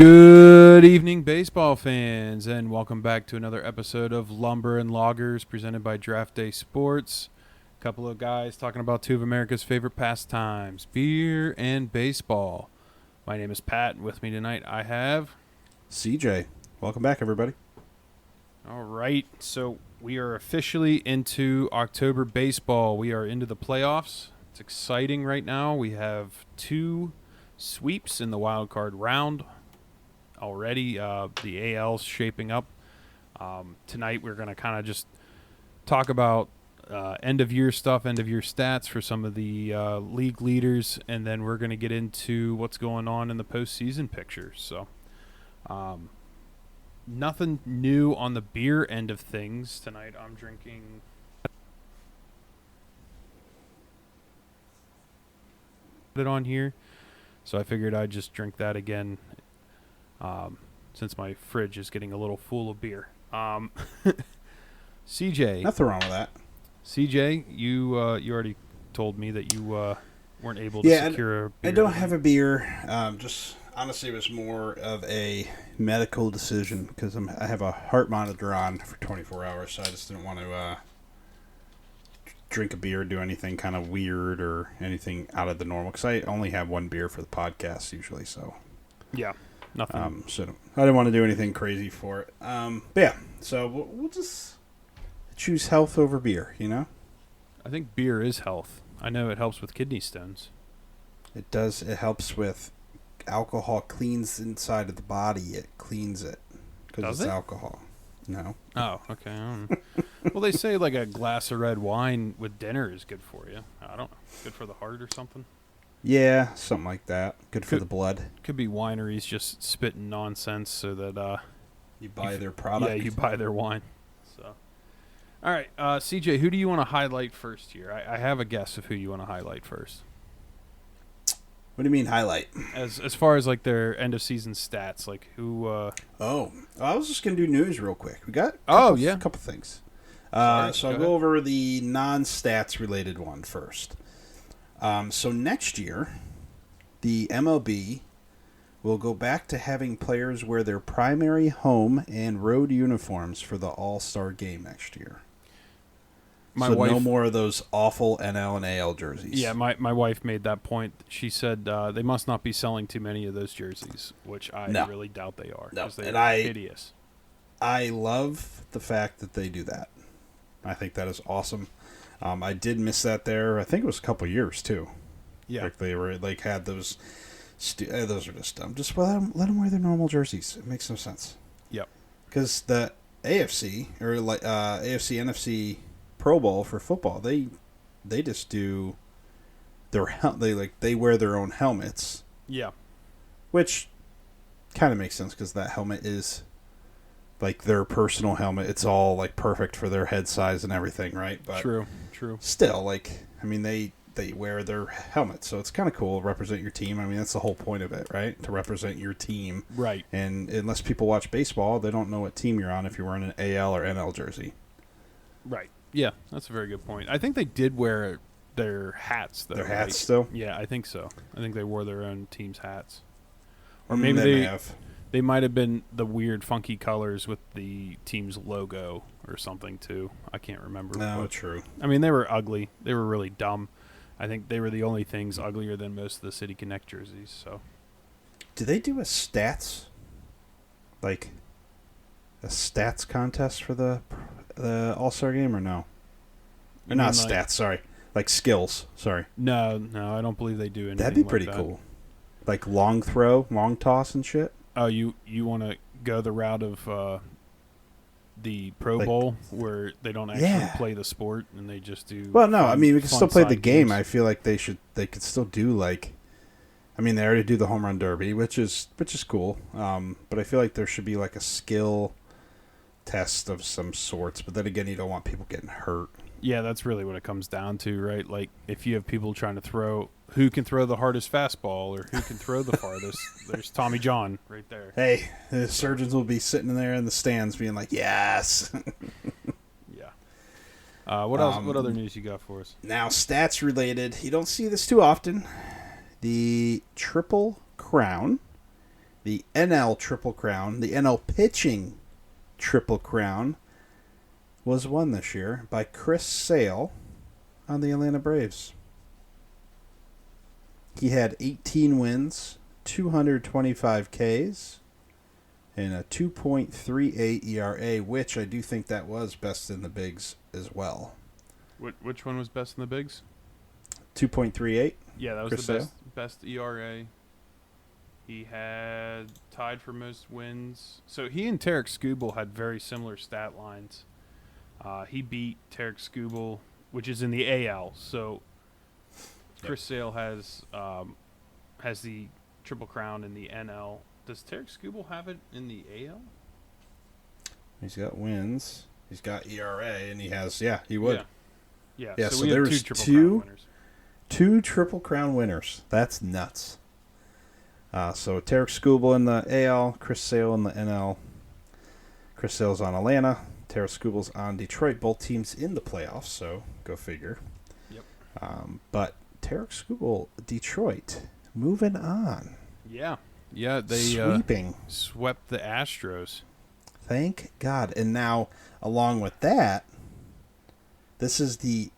Good evening, baseball fans, and welcome back to another episode of Lumber and Loggers presented by Draft Day Sports. A couple of guys talking about two of America's favorite pastimes, beer and baseball. My name is Pat, and with me tonight I have CJ. Welcome back, everybody. All right, so we are officially into October baseball. We are into the playoffs. It's exciting right now. We have two sweeps in the wild card round already. The AL's shaping up. Tonight we're going to kind of just talk about end-of-year stuff, end-of-year stats for some of the league leaders, and then we're going to get into what's going on in the postseason picture. So nothing new on the beer end of things. Tonight I'm drinking it on here, so I figured I'd just drink that again since my fridge is getting a little full of beer. CJ. Nothing wrong with that. CJ, you already told me that you weren't able to secure a beer. I don't have a beer. Just honestly, it was more of a medical decision because I have a heart monitor on for 24 hours, so I just didn't want to drink a beer or do anything kind of weird or anything out of the normal because I only have one beer for the podcast usually, so yeah. Nothing. So I didn't want to do anything crazy for it. But yeah, so we'll just choose health over beer, you know? I think beer is health. I know it helps with kidney stones. It does. It helps with alcohol cleans inside of the body. It cleans it because it's alcohol. No. Oh, okay. Well, they say like a glass of red wine with dinner is good for you. I don't know. Good for the heart or something. Yeah, something like that. Good for the blood. Could be wineries just spitting nonsense so that you buy their product. Yeah, you buy their wine. So, all right, CJ, who do you want to highlight first here? I have a guess of who you want to highlight first. What do you mean highlight? As far as like their end of season stats, like who? I was just gonna do news real quick. We got a couple things. So I'll go over the non-stats related one first. So next year, the MLB will go back to having players wear their primary home and road uniforms for the All-Star game next year. No more of those awful NL and AL jerseys. Yeah, my wife made that point. She said they must not be selling too many of those jerseys, which I really doubt they are. No, they are hideous. I love the fact that they do that. I think that is awesome. I did miss that there. I think it was a couple years too. Yeah, like they were had those. Those are just dumb. Just let them wear their normal jerseys. It makes no sense. Yep. Because the AFC or AFC NFC Pro Bowl for football, they just do they wear their own helmets. Yeah. Which kind of makes sense because that helmet is like their personal helmet. It's all like perfect for their head size and everything, right? But true. Still, they wear their helmets, so it's kind of cool to represent your team. I mean, that's the whole point of it, right? To represent your team. Right. And unless people watch baseball, they don't know what team you're on if you're wearing an AL or NL jersey. Right. Yeah, that's a very good point. I think they did wear their hats, though. Their hats still? Yeah, I think so. I think they wore their own team's hats. Or maybe they might have been the weird, funky colors with the team's logo or something, too. I can't remember. No, true. I mean, they were ugly. They were really dumb. I think they were the only things uglier than most of the City Connect jerseys. So, do they do a stats contest for the All-Star game or no? Or not stats, sorry. Like skills, sorry. No, I don't believe they do anything. That'd be pretty cool. Like long throw, long toss and shit. Oh, you want to go the route of the Pro Bowl where they don't actually play the sport and they just do. Well, no, I mean we can still play the game. Games. I feel like they could still do like. I mean, they already do the home run derby, which is cool. But I feel like there should be like a skill test of some sorts. But then again, you don't want people getting hurt. Yeah, that's really what it comes down to, right? Like if you have people trying to throw, who can throw the hardest fastball or who can throw the farthest? There's Tommy John right there. Hey, the surgeons will be sitting there in the stands being like, yes. Yeah. What else? What other news you got for us? Now, stats related. You don't see this too often. The Triple Crown the NL Triple Crown, the NL Pitching Triple Crown, was won this year by Chris Sale on the Atlanta Braves. He had 18 wins, 225 Ks, and a 2.38 ERA, which I do think that was best in the bigs as well. Which one was best in the bigs? 2.38. Yeah, that was Chris the Sale. best ERA. He had tied for most wins. So he and Tarek Skubal had very similar stat lines. He beat Tarek Skubal, which is in the AL. So Chris Sale has the Triple Crown in the NL. Does Tarek Skubal have it in the AL? He's got wins. He's got ERA, and he has, he would. Yeah. So we there have was two Triple Crown winners. Two Triple Crown winners. That's nuts. So Tarek Skubal in the AL, Chris Sale in the NL. Chris Sale's on Atlanta. Tarek Skubal's on Detroit. Both teams in the playoffs, so go figure. Yep. But Tarek Skubal, Detroit, moving on. Yeah, they sweeping, swept the Astros. Thank God. And now, along with that, this is the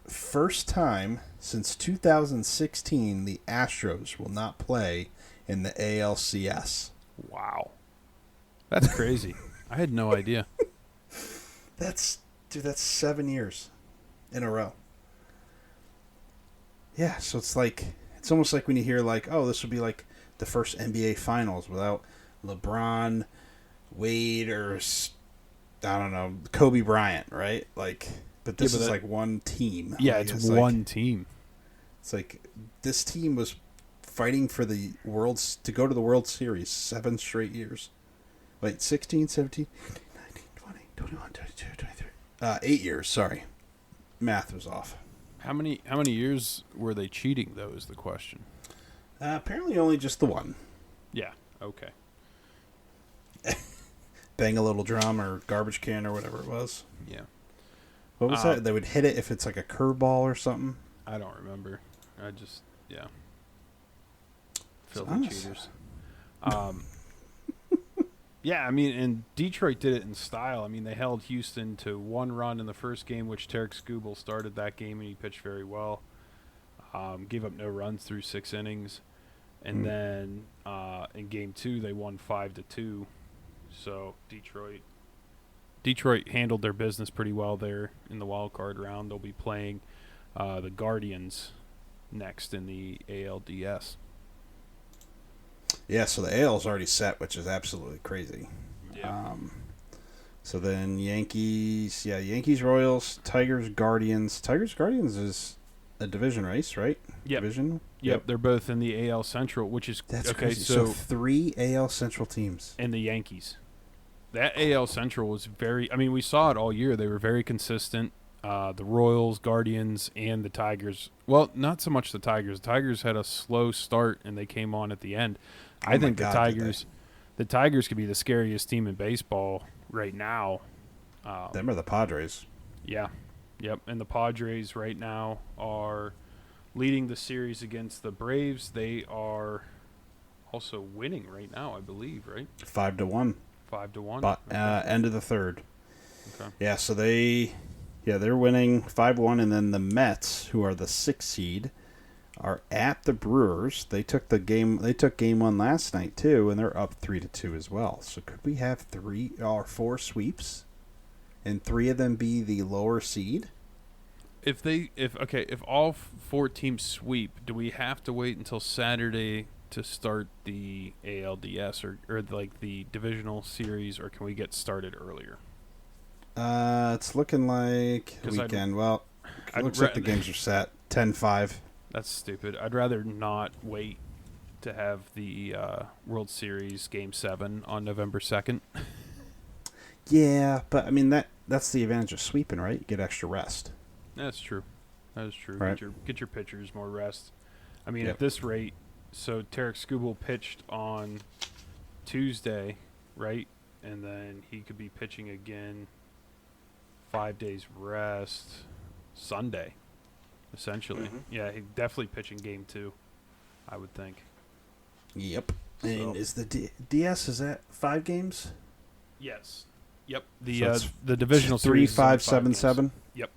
first time since 2016 the Astros will not play in the ALCS. Wow. That's crazy. I had no idea. That's 7 years in a row. Yeah, so it's almost like when you hear this would be like the first NBA Finals without LeBron, Wade, or I don't know, Kobe Bryant, right? But this is like one team. Yeah, it's one team. It's like this team was fighting for the to go to the World Series 7 straight years. Wait, 16, 17, 19, 20, 21, 22, 23. 8 years, sorry. Math was off. How many years were they cheating, though, is the question. Apparently only just the one. Yeah, okay. Bang a little drum or garbage can or whatever it was. Yeah. What was that? They would hit it if it's like a curveball or something? I don't remember. Filthy cheaters. Yeah, I mean, and Detroit did it in style. I mean, they held Houston to 1 run in the first game, which Tarek Skubal started that game, and he pitched very well. Gave up no runs through 6 innings. And then in Game 2, they won 5-2. So Detroit handled their business pretty well there in the wild card round. They'll be playing the Guardians next in the ALDS. Yeah, so the AL's already set, which is absolutely crazy. Yeah. So then Yankees, Royals, Tigers, Guardians. Tigers, Guardians is a division race, right? Yep. Division? Yep, they're both in the AL Central, which is... That's crazy. So 3 AL Central teams. And the Yankees. That AL Central was very... I mean, we saw it all year. They were very consistent. The Royals, Guardians, and the Tigers. Well, not so much the Tigers. The Tigers had a slow start, and they came on at the end. I think the Tigers could be the scariest team in baseball right now. Them are the Padres. Yeah. Yep. And the Padres right now are leading the series against the Braves. They are also winning right now, I believe, right? 5-1. 5-1. But end of the third. Okay. Yeah, so they're winning 5-1, and then the Mets, who are the 6th seed, are at the Brewers. They took game 1 last night too, and they're up 3-2 as well. So could we have 3 or 4 sweeps, and 3 of them be the lower seed? If all 4 teams sweep, do we have to wait until Saturday to start the ALDS or like the divisional series, or can we get started earlier? It's looking like weekend. It looks like the games are set 10-5. That's stupid. I'd rather not wait to have the World Series Game 7 on November 2nd. Yeah, but I mean that's the advantage of sweeping, right? You get extra rest. That's true. That is true. Right. Get your pitchers more rest. I mean, at this rate, so Tarek Skubal pitched on Tuesday, right? And then he could be pitching again 5 days rest Sunday. Essentially. Yeah, he's definitely pitching Game 2, I would think. Yep. And is the DS, is that 5 games? Yes. Yep. The divisional 3, series 5, 7, 7? Yep.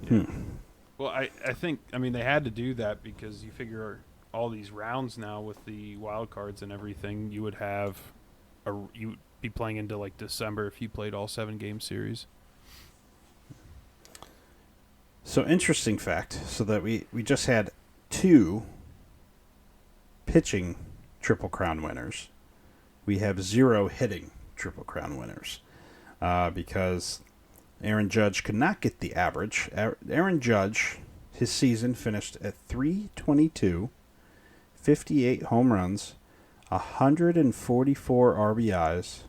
Yeah. Well, I think, they had to do that because you figure all these rounds now with the wild cards and everything, you would have you'd be playing into like December if you played all 7-game series. So interesting fact, so that we just had 2 pitching Triple Crown winners. We have 0 hitting Triple Crown winners because Aaron Judge could not get the average. Aaron Judge, his season finished at .322, 58 home runs, 144 RBIs.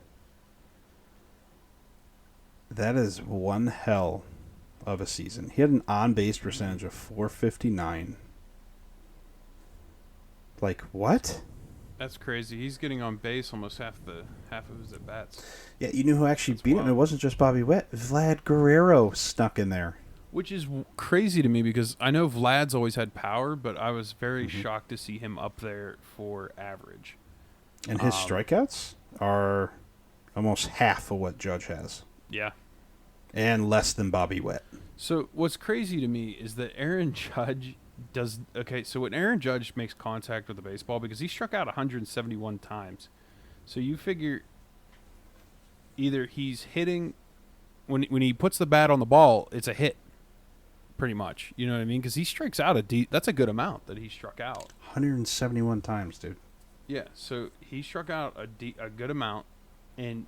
That is one hell of a season. He had an on-base percentage of .459. Like, what? That's crazy. He's getting on base almost half of his at bats. Yeah, you knew who actually beat him? It wasn't just Bobby Witt. Vlad Guerrero snuck in there. Which is crazy to me because I know Vlad's always had power, but I was very shocked to see him up there for average. And his strikeouts are almost half of what Judge has. Yeah. And less than Bobby Witt. So what's crazy to me is that Aaron Judge so when Aaron Judge makes contact with the baseball, because he struck out 171 times, so you figure either he's hitting when he puts the bat on the ball, it's a hit, pretty much. You know what I mean? Because he strikes out that's a good amount that he struck out. 171 times, dude. Yeah, so he struck out a good amount, and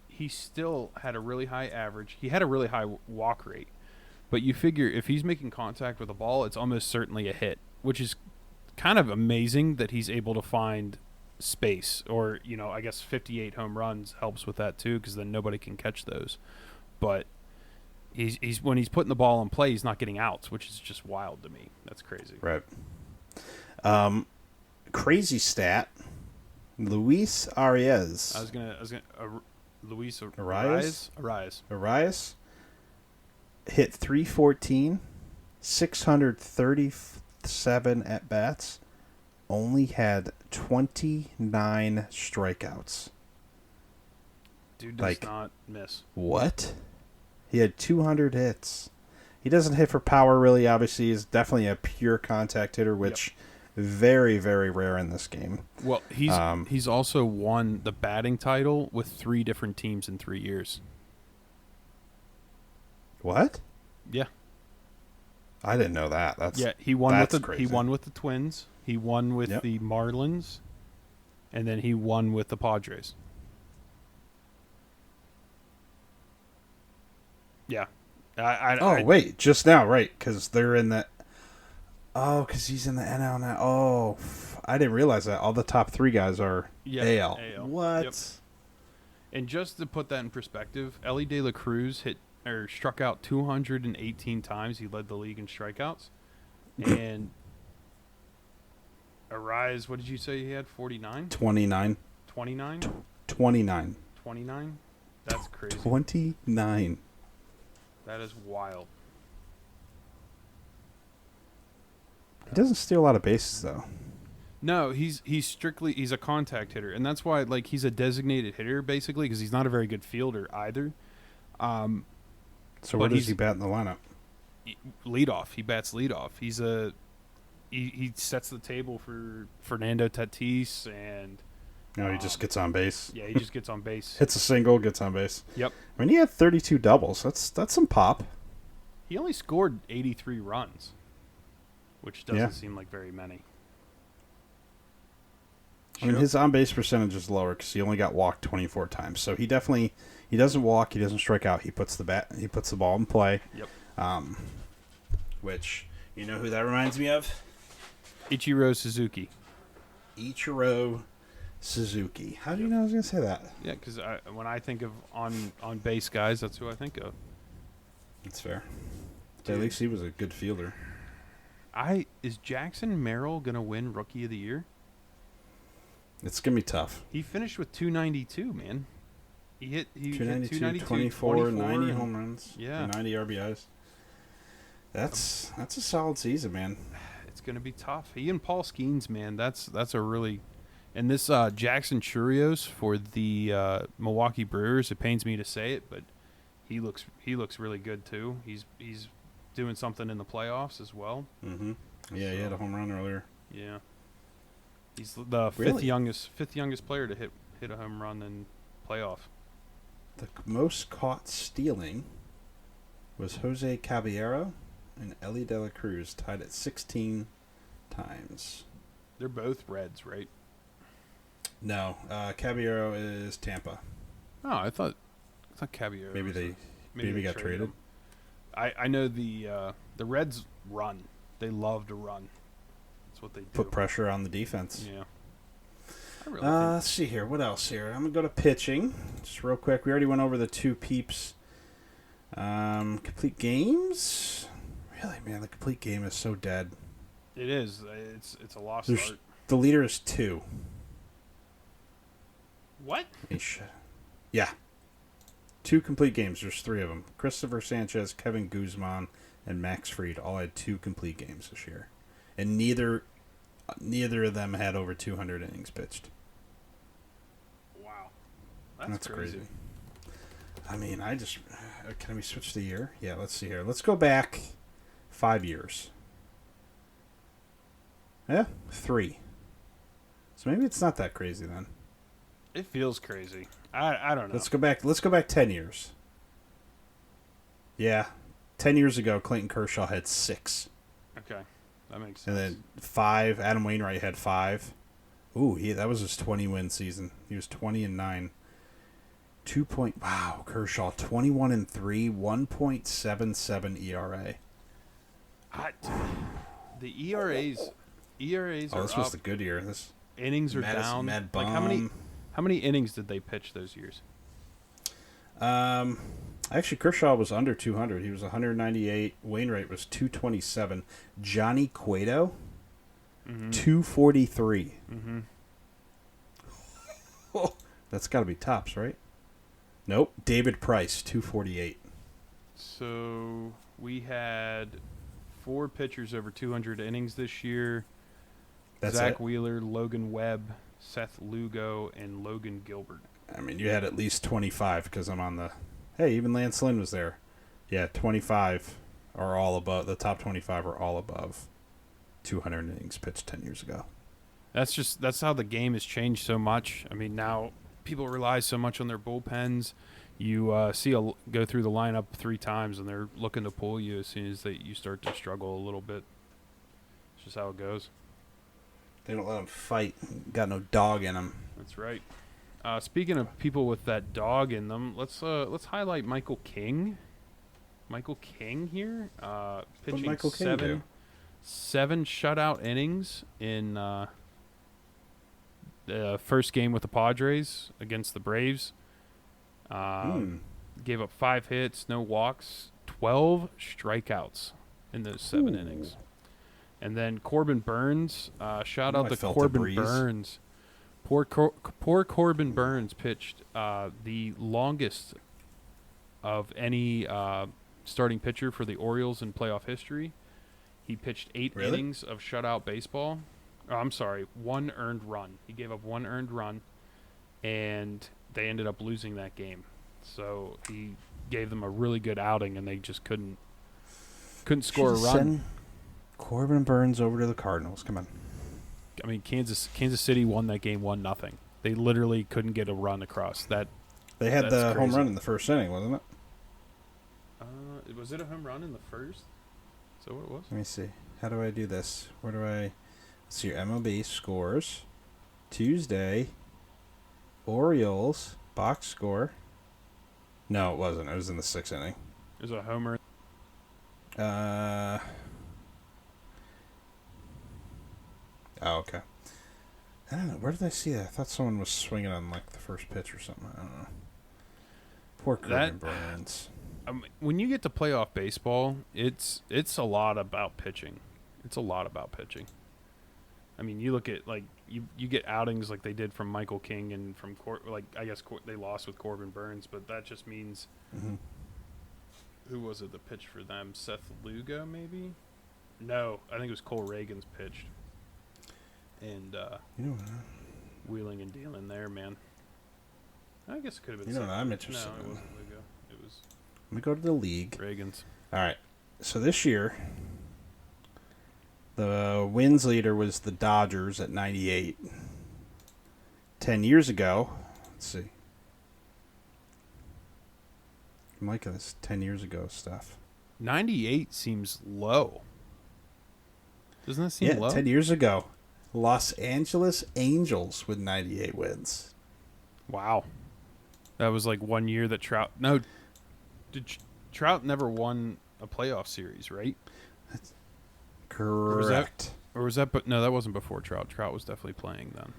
he still had a really high average. He had a really high walk rate. But you figure if he's making contact with a ball, it's almost certainly a hit, which is kind of amazing that he's able to find space. Or, I guess 58 home runs helps with that too, because then nobody can catch those. But he's when he's putting the ball in play, he's not getting outs, which is just wild to me. That's crazy. Right. Crazy stat. Luis Arias. Luis Arias hit .314, 637 at bats, only had 29 strikeouts. Dude does not miss. What? He had 200 hits. He doesn't hit for power, really. Obviously, he's definitely a pure contact hitter, which very, very rare in this game. Well, he's also won the batting title with 3 different teams in 3 years. What? Yeah. I didn't know that. He won with crazy. He won with the Twins. He won with the Marlins, and then he won with the Padres. Yeah. Wait, just now, right? Because they're in the. Oh, because he's in the NL now. Oh, I didn't realize that. All the top 3 guys are AL. What? Yep. And just to put that in perspective, Ellie De La Cruz struck out 218 times. He led the league in strikeouts. And Arise, what did you say he had? 49? 29. 29? 29. 29? That's crazy. 29. That is wild. He doesn't steal a lot of bases, though. No, he's a contact hitter, and that's why he's a designated hitter basically because he's not a very good fielder either. So where does he bat in the lineup? Leadoff. He bats leadoff. He sets the table for Fernando Tatis and. No, he just gets on base. Yeah, he just gets on base. Hits a single, gets on base. Yep. I mean, he had 32 doubles. That's some pop. He only scored 83 runs, which doesn't seem like very many. I mean, his on-base percentage is lower because he only got walked 24 times. So he doesn't walk, he doesn't strike out. He puts the ball in play. Yep. Which, you know who that reminds me of? Ichiro Suzuki. How do you know I was going to say that? Yeah, because when I think of on-base guys, that's who I think of. That's fair. At least he was a good fielder. Is Jackson Merrill going to win Rookie of the Year? It's going to be tough. He finished with 292, man. He hit 292, 24, 90 home runs. Yeah. 90 RBIs. That's a solid season, man. going to be tough. He and Paul Skeens, man, that's a really. And this Jackson Churios for the Milwaukee Brewers. It pains me to say it, but he looks really good too. He's doing something in the playoffs as well. Mm-hmm. Yeah, he had a home run earlier. Yeah, he's the fifth youngest player to hit a home run in playoff. The most caught stealing was Jose Caballero and Ellie De La Cruz, tied at 16 times. They're both Reds, right? No, Caballero is Tampa. Oh, I thought Caballero. Maybe got traded. I know the Reds run. They love to run. That's what they do. Put pressure on the defense. Yeah. Let's see here. What else here? I'm going to go to pitching. Just real quick. We already went over the two peeps. Complete games? Really, man, the complete game is so dead. It is. It's a lost art. The leader is 2. What? Yeah. 2 complete games. There's 3 of them. Christopher Sanchez, Kevin Guzman, and Max Fried all had 2 complete games this year. And neither of them had over 200 innings pitched. Wow. That's crazy. I mean, can we switch the year? Yeah, let's see here. Let's go back 5 years. Yeah, 3. So maybe it's not that crazy then. It feels crazy. I don't know. Let's go back 10 years. Yeah. 10 years ago, Clayton Kershaw had 6. Okay. That makes sense. And then 5, Adam Wainwright had 5. Ooh, that was his 20-win season. He was 20-9. Wow, Kershaw 21-3, 1.77 ERA. The ERAs are this was the good year. This innings are down. Like how many innings did they pitch those years? Actually, Kershaw was under 200. He was 198. Wainwright was 227. Johnny Cueto, 243. Mm-hmm. Oh, that's got to be tops, right? Nope. David Price, 248. So we had 4 pitchers over 200 innings this year. That's Zach it? Wheeler, Logan Webb, Seth Lugo, and Logan Gilbert. I mean, you had at least 25 because I'm on the... Hey, even Lance Lynn was there. Yeah, 25 are all above... The top 25 are all above 200 innings pitched 10 years ago. That's how the game has changed so much. I mean, now people rely so much on their bullpens. You go through the lineup 3 times, and they're looking to pull you as soon as you start to struggle a little bit. It's just how it goes. They don't let them fight. Got no dog in them. That's right. Speaking of people with that dog in them, let's highlight Michael King. Michael King here, pitching Michael King seven shutout innings in the first game with the Padres against the Braves. Gave up 5 hits, no walks, 12 strikeouts in those 7 innings. And then Corbin Burns, shout out to Corbin Burns. Poor Corbin Burns pitched the longest of any starting pitcher for the Orioles in playoff history. He pitched 8 innings of shutout baseball. Oh, I'm sorry, 1 earned run. He gave up 1 earned run, and they ended up losing that game. So he gave them a really good outing, and they just couldn't score a run. Send Corbin Burns over to the Cardinals. Come on. I mean, Kansas City won that game 1-0. They literally couldn't get a run across. They had the home run in the first inning, wasn't it? Was it a home run in the first? Is that what it was? Let me see. How do I do this? Let's see your MLB scores. Tuesday, Orioles, box score. No, it wasn't. It was in the 6th inning. It was a homer. Oh, okay. I don't know. Where did I see that? I thought someone was swinging on like the first pitch or something. I don't know. Poor Corbin Burns. When you get to playoff baseball, it's a lot about pitching. It's a lot about pitching. I mean, you look at like you get outings like they did from Michael King and from I guess they lost with Corbin Burns, but that just means who was it that pitched for them? Seth Lugo, maybe. No, I think it was Cole Reagan's pitched. And wheeling and dealing there, man. I guess it could have been. I'm interested. No, it wasn't Lugo. It was. Let me go to the league. Reagan's. All right. So this year, the wins leader was the Dodgers at 98. 10 years ago, let's see. I'm liking this 10 years ago stuff. 98 seems low. Doesn't that seem low? 10 years ago, Los Angeles Angels with 98 wins. Wow. That was like 1 year that Trout... No, Trout never won a playoff series, right? That's correct. Or was that... But no, that wasn't before Trout. Trout was definitely playing then.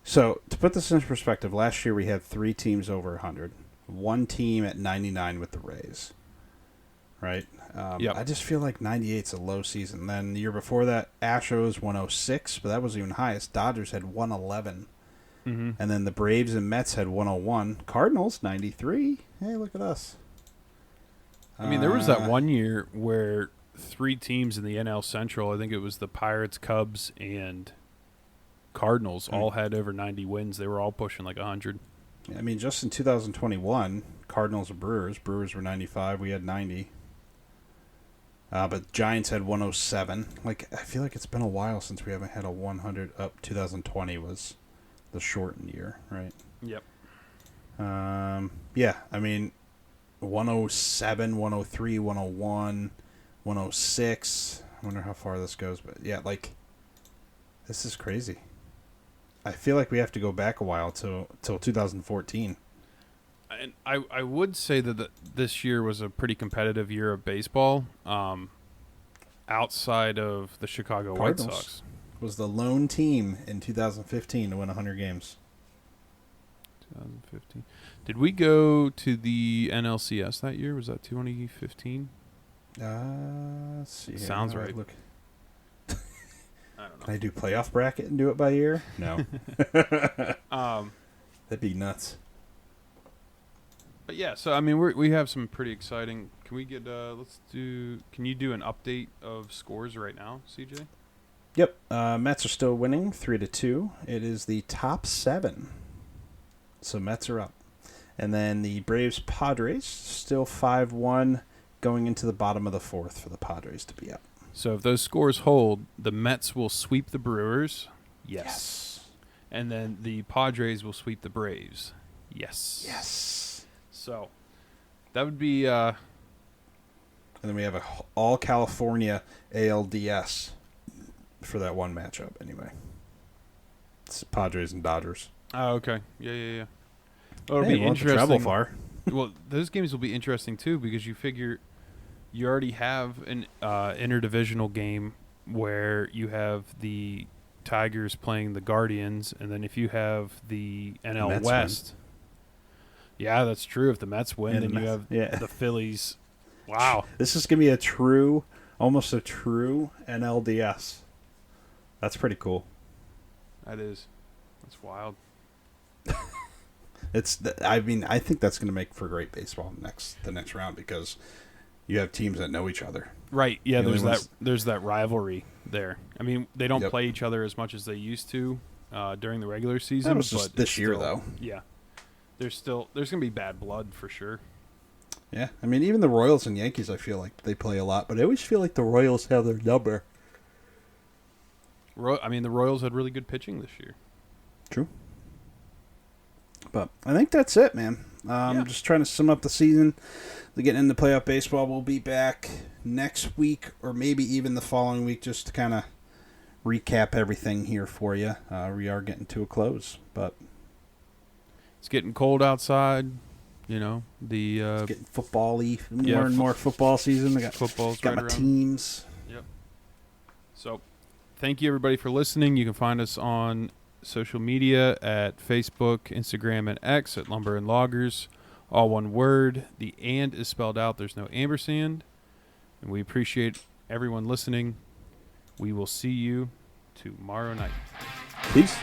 So, to put this in perspective, last year we had 3 teams over 100. 1 team at 99 with the Rays. Right? Yep. I just feel like 98's a low season. Then the year before that, Astros 106, but that was even highest. Dodgers had 111. Mm-hmm. And then the Braves and Mets had 101. Cardinals 93. Hey, look at us. I mean, there was that 1 year where 3 teams in the NL Central, I think it was the Pirates, Cubs, and Cardinals, all had over 90 wins. They were all pushing like 100. I mean, just in 2021, Cardinals and Brewers. Brewers were 95. We had 90. But Giants had 107. Like, I feel like it's been a while since we haven't had a 100 up. 2020 was the shortened year, right? Yep. Yeah, I mean, 107, 103, 101, 106. I wonder how far this goes, but yeah, like, this is crazy. I feel like we have to go back a while till 2014. And I would say that this year was a pretty competitive year of baseball, outside of the Chicago Cardinals White Sox. Was the lone team in 2015 to win 100 games. 2015. Did we go to the NLCS that year? Was that 2015? Let's see. Sounds right. Look. I don't know. Can I do playoff bracket and do it by year? No. That'd be nuts. But yeah, so I mean, we have some pretty exciting. Can we get? Can you do an update of scores right now, CJ? Yep. Mets are still winning 3-2. It is the top 7. So Mets are up. And then the Braves Padres still 5-1, going into the bottom of the 4th for the Padres to be up. So if those scores hold, the Mets will sweep the Brewers. Yes. And then the Padres will sweep the Braves. Yes. So that would be. And then we have a all California ALDS for that one matchup. Anyway, it's Padres and Dodgers. Oh, okay. Yeah. Well, it'll hey, be interesting. Travel far. Well, those games will be interesting too because you figure you already have an interdivisional game where you have the Tigers playing the Guardians, and then if you have the NL West. Yeah, that's true. If the Mets win, then you have the Phillies. Wow. This is going to be almost a true NLDS. That's pretty cool. That is. That's wild. I think that's going to make for great baseball the next round because you have teams that know each other. Right. Yeah, there's that rivalry there. I mean, they don't play each other as much as they used to during the regular season. That was just this year, though. Yeah. There's going to be bad blood for sure. Yeah. I mean, even the Royals and Yankees, I feel like they play a lot, but I always feel like the Royals have their number. I mean, the Royals had really good pitching this year. True. But I think that's it, man. Just trying to sum up the season. Getting into playoff baseball. We'll be back next week or maybe even the following week just to kind of recap everything here for you. We are getting to a close, but it's getting cold outside. You know, it's getting football-y. More and more football season. I got my teams. Yep. So, thank you everybody for listening. You can find us on social media at Facebook, Instagram, and X at Lumber and Loggers. All one word. The "and" is spelled out. There's no ampersand. And we appreciate everyone listening. We will see you tomorrow night. Peace.